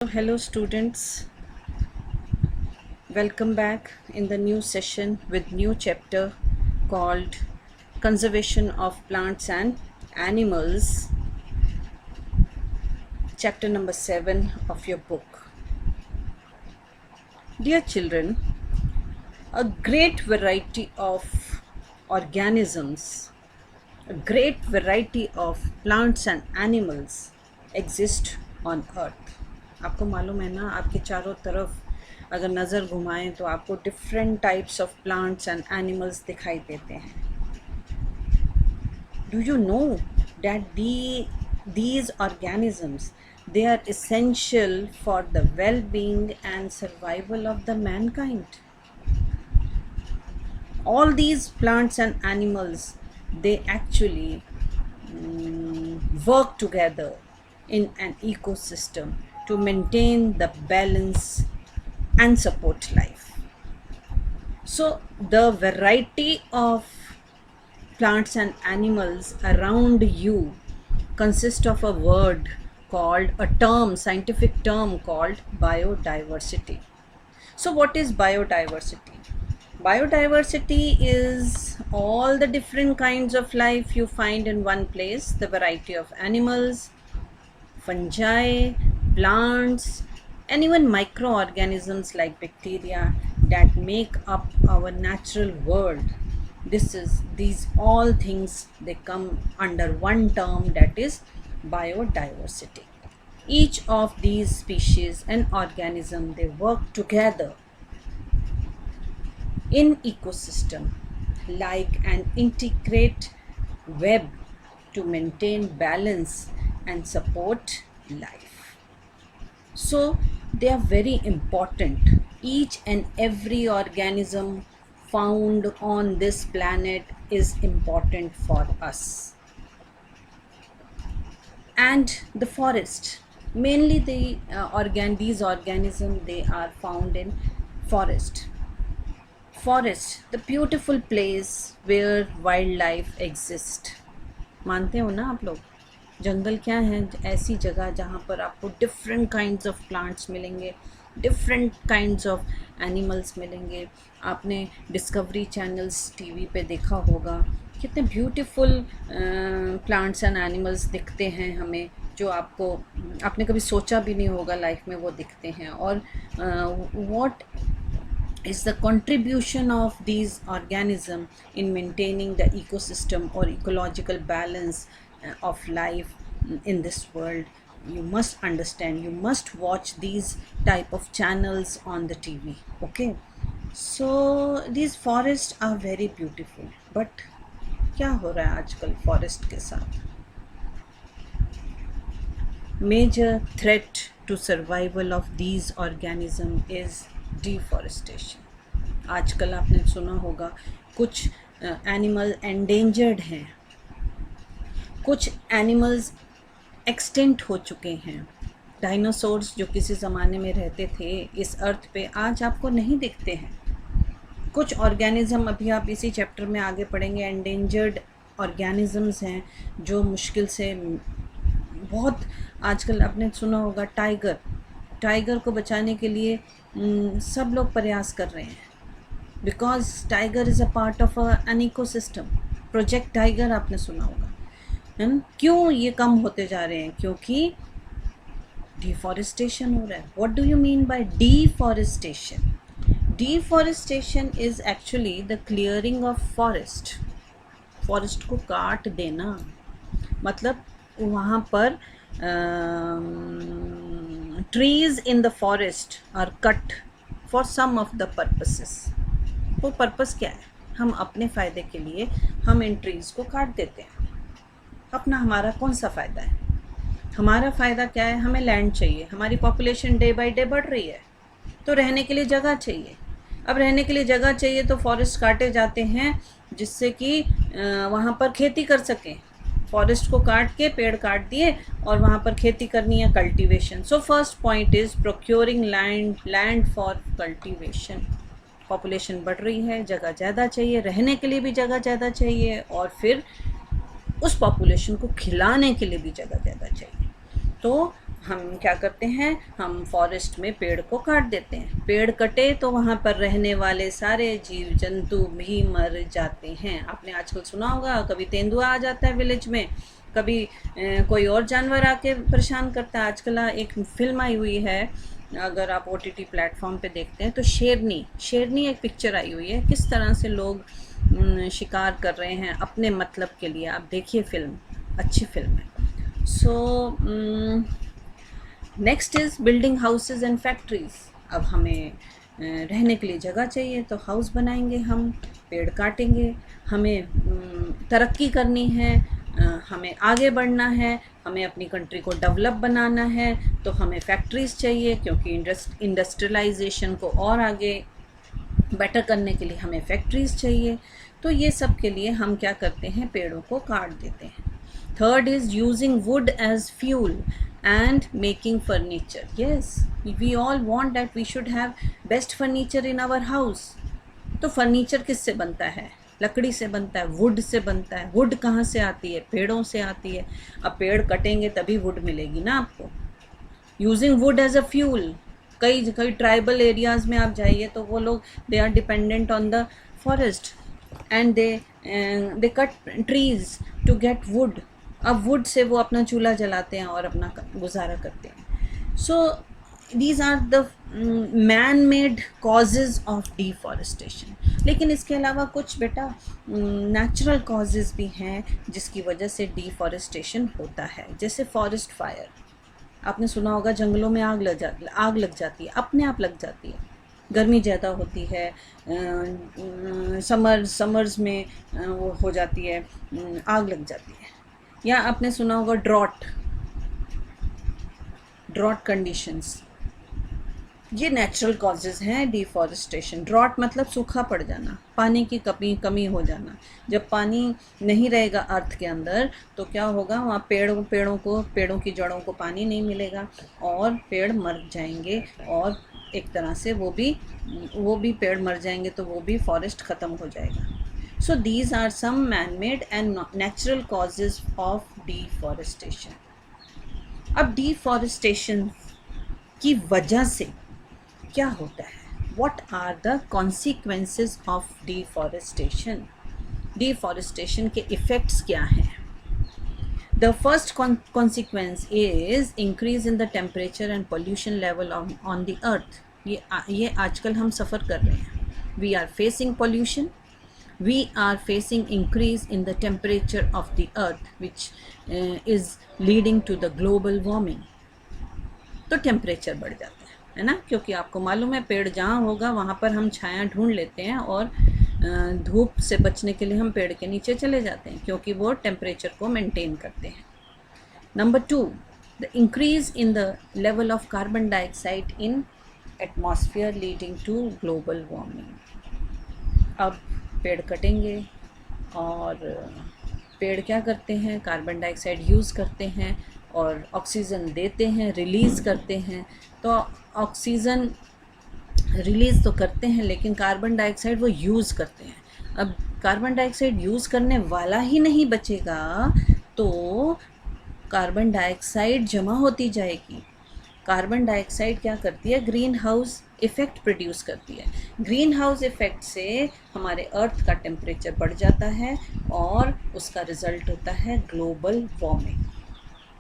Hello students, welcome back in the new session with new chapter called Conservation of Plants and Animals, chapter number 7 of your book. Dear children, a great variety of organisms, a great variety of plants and animals exist on earth. आपको मालूम है ना, आपके चारों तरफ अगर नज़र घुमाएं तो आपको different types of plants and animals दिखाई देते हैं. Do you know that these organisms, they are essential for the well-being and survival of the mankind? All these plants and animals, they actually work together in an ecosystem to maintain the balance and support life. So the variety of plants and animals around you consist of a word called, a term, scientific term called biodiversity. So what is biodiversity? Biodiversity is all the different kinds of life you find in one place, the variety of animals, fungi, plants, and even microorganisms like bacteria that make up our natural world. These all things, they come under one term, that is biodiversity. Each of these species and organism, they work together in ecosystem like an integrate web to maintain balance and support life. So they are very important. Each and every organism found on this planet is important for us. And the forest, mainly these organisms, they are found in forest. Forest, the beautiful place where wildlife exists. मानते हो ना आप लोग? जंगल क्या है? ऐसी जगह जहाँ पर आपको डिफरेंट काइंड्स ऑफ प्लांट्स मिलेंगे, डिफरेंट काइंड्स ऑफ एनिमल्स मिलेंगे. आपने डिस्कवरी चैनल्स टीवी पे देखा होगा, कितने ब्यूटीफुल प्लांट्स एंड एनिमल्स दिखते हैं हमें, जो आपने कभी सोचा भी नहीं होगा लाइफ में वो दिखते हैं. और what is the contribution of these organisms in maintaining the ecosystem or ecological balance of life in this world. You must understand, you must watch these type of channels on the TV. Okay, so these forests are very beautiful, but क्या हो रहा है आजकल forest के साथ? Major threat to survival of these organisms is deforestation. आजकल आपने सुना होगा कुछ एनिमल एंडेंजर्ड हैं, कुछ एनिमल्स एक्सटिंक्ट हो चुके हैं. डायनासोर्स जो किसी ज़माने में रहते थे इस अर्थ पे, आज आपको नहीं दिखते हैं. कुछ ऑर्गेनिज्म, अभी आप इसी चैप्टर में आगे पढ़ेंगे, एंडेंजर्ड ऑर्गेनिजम्स हैं जो मुश्किल से बहुत. आजकल आपने सुना होगा टाइगर को बचाने के लिए सब लोग प्रयास कर रहे हैं, because tiger is a part of an ecosystem. Project tiger आपने सुना होगा. क्यों ये कम होते जा रहे हैं? क्योंकि डिफॉरेस्टेशन हो रहा है. What do you mean by deforestation? Deforestation is actually the clearing of forest. Forest को काट देना, मतलब वहाँ पर trees in the forest are cut for some of the purposes. वो पर्पस क्या है? हम अपने फ़ायदे के लिए हम इन ट्रीज़ को काट देते हैं. हमारा कौन सा फ़ायदा है? हमारा फ़ायदा क्या है? हमें लैंड चाहिए. हमारी पॉपुलेशन डे बाय डे बढ़ रही है, तो रहने के लिए जगह चाहिए. अब रहने के लिए जगह चाहिए तो फॉरेस्ट काटे जाते हैं जिससे कि वहाँ पर खेती कर सकें. फॉरेस्ट को काट के पेड़ काट दिए और वहाँ पर खेती करनी है, cultivation. So first point is procuring land for cultivation. Population बढ़ रही है, जगह ज़्यादा चाहिए, रहने के लिए भी जगह ज़्यादा चाहिए, और फिर उस पॉपुलेशन को खिलाने के लिए भी जगह ज़्यादा चाहिए. तो हम क्या करते हैं, हम फॉरेस्ट में पेड़ को काट देते हैं। पेड़ कटे तो वहाँ पर रहने वाले सारे जीव जंतु भी मर जाते हैं। आपने आजकल सुना होगा, कभी तेंदुआ आ जाता है विलेज में, कभी कोई और जानवर आके परेशान करता है। आजकल एक फिल्म आई हुई है, अगर आप OTT प्लेटफॉर्म पे देखते हैं तो शेरनी, शेरनी एक पिक्चर आई हुई है, किस तरह से लोग शिकार कर रहे हैं अपने मतलब के लिए। आप देखिए फिल्म, अच्छी फिल्म है। So next is building houses and factories. अब हमें रहने के लिए जगह चाहिए तो हाउस बनाएंगे हम, पेड़ काटेंगे। हमें तरक्की करनी है, हमें आगे बढ़ना है, हमें अपनी कंट्री को डेवलप बनाना है, तो हमें फैक्ट्रीज़ चाहिए, क्योंकि इंडस्ट्रियलाइजेशन को और आगे बेटर करने के लिए हमें फैक्ट्रीज़ चाहिए। तो ये सब के लिए हम क्या करते हैं, पेड़ों को काट देते हैं। Third is using wood as fuel and making furniture. Yes, we all want that we should have best furniture in our house. तो फर्नीचर किससे बनता है, लकड़ी से बनता है, वुड से बनता है। वुड कहाँ से आती है, पेड़ों से आती है। अब पेड़ कटेंगे तभी वुड मिलेगी ना आपको। Using wood as a fuel, कई कई ट्राइबल एरियाज़ में आप जाइए तो वो लोग they are dependent on the forest and they cut trees to get wood. अब वुड से वो अपना चूल्हा जलाते हैं और अपना गुजारा करते हैं। So these are the man made causes of deforestation. लेकिन इसके अलावा कुछ बेटा नेचुरल कॉजेज़ भी हैं जिसकी वजह से डिफॉरेस्टेशन होता है, जैसे फॉरेस्ट फायर। आपने सुना होगा, जंगलों में आग लग जाती है, अपने आप लग जाती है। गर्मी ज़्यादा होती है, समर्स में वो हो जाती है, आग लग जाती है। या आपने सुना होगा ड्रॉट कंडीशंस। ये नेचुरल कॉजेज़ हैं डिफॉरेस्टेशन। ड्रॉट मतलब सूखा पड़ जाना, पानी की कमी हो जाना। जब पानी नहीं रहेगा अर्थ के अंदर तो क्या होगा, वहाँ पेड़ों की जड़ों को पानी नहीं मिलेगा और पेड़ मर जाएंगे, और एक तरह से वो भी पेड़ मर जाएंगे तो वो भी फॉरेस्ट ख़त्म हो जाएगा। So these are some man made and natural causes of deforestation. अब डिफॉरेस्टेशन की वजह से क्या होता है, what are the consequences of deforestation? Deforestation के इफ़ेक्ट्स क्या हैं? The first consequence is increase in the temperature and pollution level on the earth. ये आजकल हम सफ़र कर रहे हैं। We are facing pollution, we are facing increase in the temperature of the earth, which is leading to the global warming. तो temperature बढ़ जाता है ना, क्योंकि आपको मालूम है पेड़ जहाँ होगा वहाँ पर हम छाया ढूंढ लेते हैं और धूप से बचने के लिए हम पेड़ के नीचे चले जाते हैं, क्योंकि वो टेम्परेचर को मेंटेन करते हैं। Number 2, the increase in the level of carbon dioxide in atmosphere leading to global warming. अब पेड़ कटेंगे और पेड़ क्या करते हैं, कार्बन डाइऑक्साइड यूज़ करते हैं और ऑक्सीजन देते हैं, रिलीज़ करते हैं। तो ऑक्सीजन रिलीज़ तो करते हैं लेकिन कार्बन डाइऑक्साइड वो यूज़ करते हैं। अब कार्बन डाइऑक्साइड यूज़ करने वाला ही नहीं बचेगा तो कार्बन डाइऑक्साइड जमा होती जाएगी। कार्बन डाइऑक्साइड क्या करती है, ग्रीन हाउस इफ़ेक्ट प्रोड्यूस करती है। ग्रीन हाउस इफ़ेक्ट से हमारे अर्थ का टेम्परेचर बढ़ जाता है और उसका रिज़ल्ट होता है ग्लोबल वार्मिंग।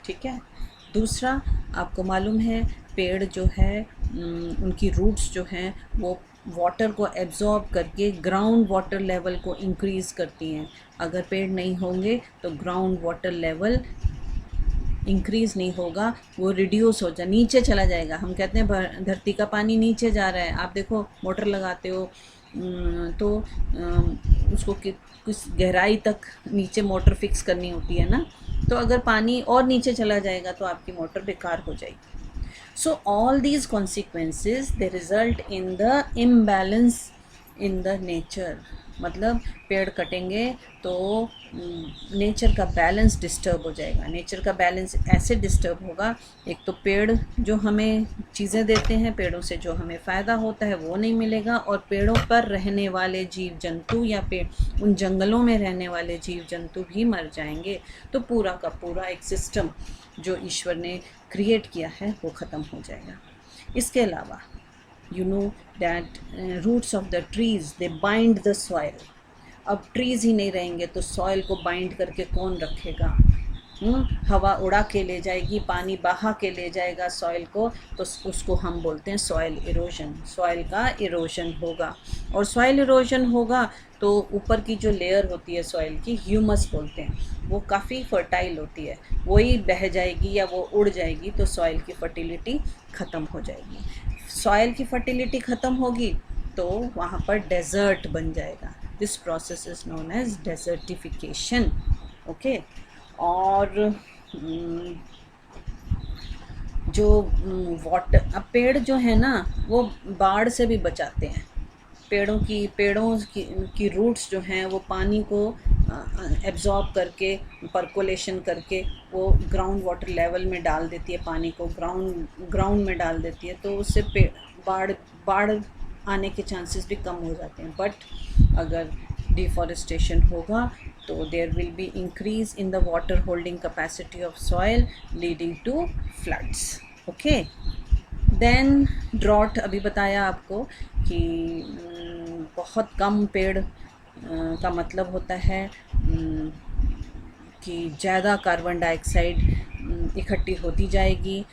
ठीक है। दूसरा, आपको मालूम है पेड़ जो है उनकी रूट्स जो हैं वो वाटर को एब्जॉर्ब करके ग्राउंड वाटर लेवल को इंक्रीज़ करती हैं। अगर पेड़ नहीं होंगे तो ग्राउंड वाटर लेवल इंक्रीज़ नहीं होगा, वो रिड्यूस हो नीचे चला जाएगा। हम कहते हैं धरती का पानी नीचे जा रहा है। आप देखो मोटर लगाते हो तो उसको कुछ गहराई तक नीचे मोटर फिक्स करनी होती है ना, तो अगर पानी और नीचे चला जाएगा तो आपकी मोटर बेकार हो जाएगी। So all these consequences they result in the imbalance in the nature. मतलब पेड़ कटेंगे तो नेचर का बैलेंस डिस्टर्ब हो जाएगा। नेचर का बैलेंस ऐसे डिस्टर्ब होगा, एक तो पेड़ जो हमें चीज़ें देते हैं, पेड़ों से जो हमें फ़ायदा होता है वो नहीं मिलेगा, और पेड़ों पर रहने वाले जीव जंतु या पेड़ उन जंगलों में रहने वाले जीव जंतु भी मर जाएंगे। तो पूरा का पूरा एक सिस्टम जो ईश्वर ने क्रिएट किया है वो ख़त्म हो जाएगा। इसके अलावा you know that roots of the trees they bind the soil। अब ट्रीज ही नहीं रहेंगे तो सॉइल को बाइंड करके कौन रखेगा? हवा उड़ा के ले जाएगी, पानी बहा के ले जाएगा सॉइल को, तो उसको हम बोलते हैं सॉइल इरोजन। सॉइल का इरोजन होगा, और सॉइल इरोजन होगा तो ऊपर की जो लेयर होती है सॉइल की, ह्यूमस बोलते हैं, वो काफ़ी फर्टाइल होती है, वही बह जाएगी या वो उड़ जाएगी तो सॉइल की फर्टिलिटी ख़त्म हो जाएगी। सॉइल की फर्टिलिटी ख़त्म होगी तो वहाँ पर डेजर्ट बन जाएगा। This process is known as desertification. Okay. और जो वाटर, अब पेड़ जो है ना वो बाढ़ से भी बचाते हैं। पेड़ों की रूट्स जो हैं वो पानी को एब्जॉर्ब करके, परकोलेशन करके वो ग्राउंड वाटर लेवल में डाल देती है, पानी को ग्राउंड में डाल देती है, तो उससे बाढ़ आने के चांसेस भी कम हो जाते हैं। बट अगर डिफॉरेस्टेशन होगा तो there will be increase in the water holding capacity of soil leading to floods. Okay. Then drought, अभी बताया आपको कि बहुत कम पेड़ का मतलब होता है कि ज़्यादा कार्बन डाइऑक्साइड इकट्ठी होती जाएगी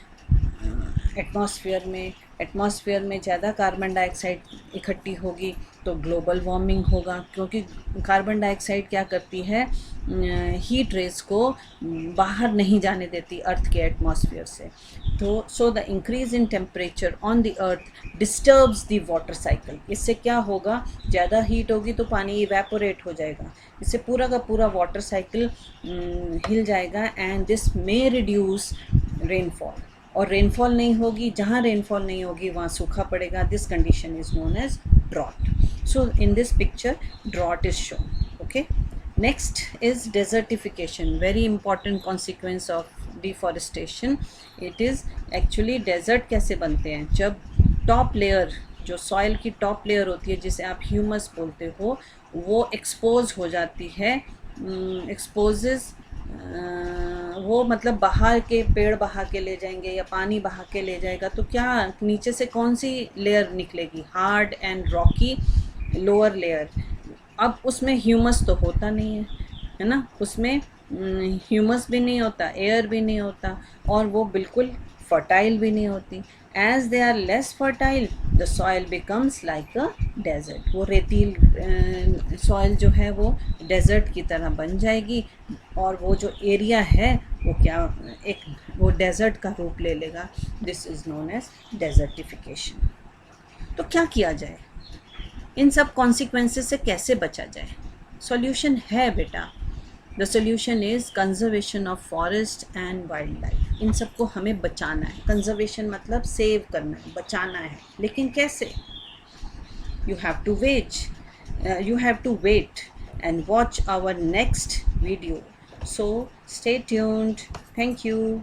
एटमॉस्फेयर में ज़्यादा कार्बन डाइऑक्साइड इकट्ठी होगी तो ग्लोबल वार्मिंग होगा, क्योंकि कार्बन डाइऑक्साइड क्या करती है, हीट रेज को बाहर नहीं जाने देती अर्थ के एटमॉस्फेयर से। तो so the increase in temperature on the earth disturbs the water cycle. इससे क्या होगा, ज़्यादा हीट होगी तो पानी इवेपोरेट हो जाएगा, इससे पूरा का पूरा वाटर साइकिल हिल जाएगा, and this may reduce rainfall. और रेनफॉल नहीं होगी, जहाँ रेनफॉल नहीं होगी वहाँ सूखा पड़ेगा। This condition is known as drought. So in this picture drought is shown. Okay. Next is desertification, very important consequence of deforestation. It is actually desert कैसे बनते हैं, जब टॉप लेयर, जो सॉइल की टॉप लेयर होती है जिसे आप ह्यूमस बोलते हो, वो एक्सपोज हो जाती है। एक्सपोजेस वो मतलब पेड़ बहा के ले जाएंगे या पानी बहा के ले जाएगा, तो क्या नीचे से कौन सी लेयर निकलेगी? Hard and Rocky lower layer. अब उसमें ह्यूमस तो होता नहीं है ना, उसमें ह्यूमस भी नहीं होता, एयर भी नहीं होता, और वो बिल्कुल फर्टाइल भी नहीं होती। As they are less fertile the soil becomes like a desert. वो रेतील सॉइल जो है वो डेजर्ट की तरह बन जाएगी, और वो जो एरिया है वो डेजर्ट का रूप ले लेगा। This is known as desertification. तो क्या किया जाए, इन सब कॉन्सिक्वेंसेस से कैसे बचा जाए? सॉल्यूशन है बेटा। The solution is conservation of forest and wildlife. इन सबको हमें बचाना है। कंजर्वेशन मतलब सेव करना है, बचाना है, लेकिन कैसे? You have to wait and watch our next video. So stay tuned. Thank you.